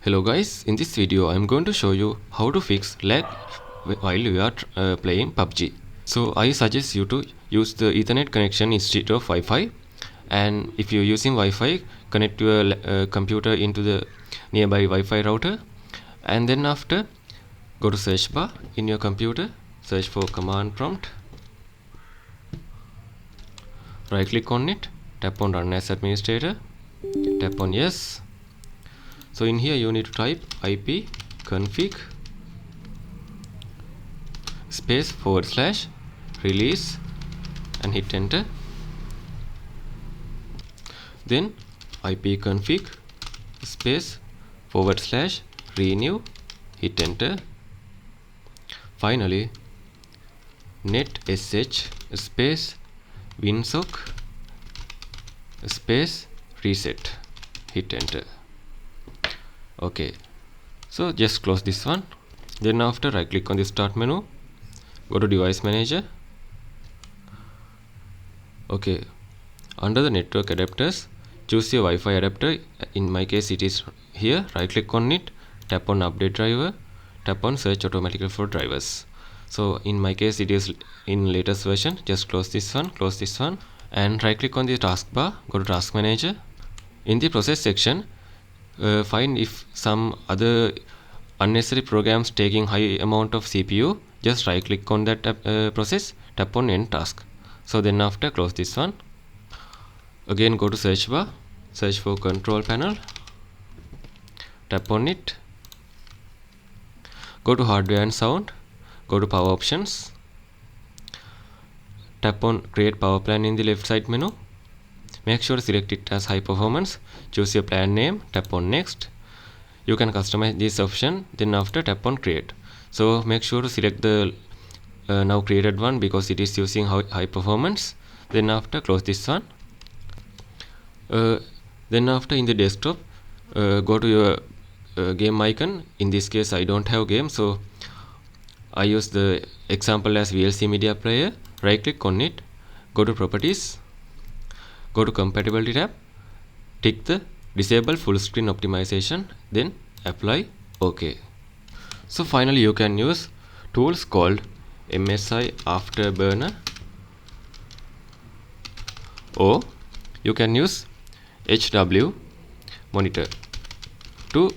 Hello guys, in this video I am going to show you how to fix lag while you are playing PUBG. So I suggest you to use the Ethernet connection instead of Wi-Fi, and if you're using Wi-Fi, connect your computer into the nearby Wi-Fi router, and then after go to search bar in your computer, search for command prompt, right click on it, tap on run as administrator, tap on yes. So in here you need to type IP config space / release and hit enter. Then IP config space / renew, hit enter. Finally net sh space winsock space reset, hit enter. Okay, so just close this one. Then after right click on the start menu, go to device manager. Okay, under the network adapters, choose your Wi-Fi adapter. In my case it is here. Right click on it, tap on update driver, tap on search automatically for drivers. So in my case it is in latest version. Just close this one, and right click on the taskbar, go to task manager. In the process section, find if some other unnecessary programs taking high amount of CPU. Just right click on that process, tap on end task. So then after close this one. Again go to search bar, search for control panel, tap on it, go to hardware and sound, go to power options, tap on create power plan in the left side menu. Make sure to select it as high performance, choose your plan name, tap on next. You can customize this option, then after tap on create. So make sure to select the now created one because it is using high performance. Then after close this one. Then after in the desktop, go to your game icon. In this case I don't have game, so I use the example as VLC media player. Right click on it, go to properties, go to compatibility tab, tick the disable full screen optimization, then apply OK. So finally you can use tools called MSI Afterburner, or you can use HW monitor to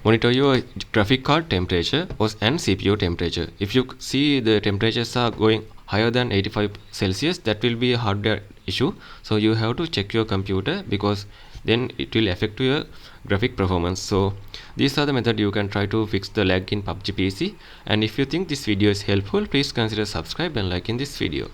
monitor your graphic card temperature and CPU temperature. If you see the temperatures are going higher than 85 Celsius, that will be a hardware issue. So you have to check your computer because then it will affect your graphic performance. So these are the methods you can try to fix the lag in PUBG PC. And if you think this video is helpful, please consider subscribe and liking this video.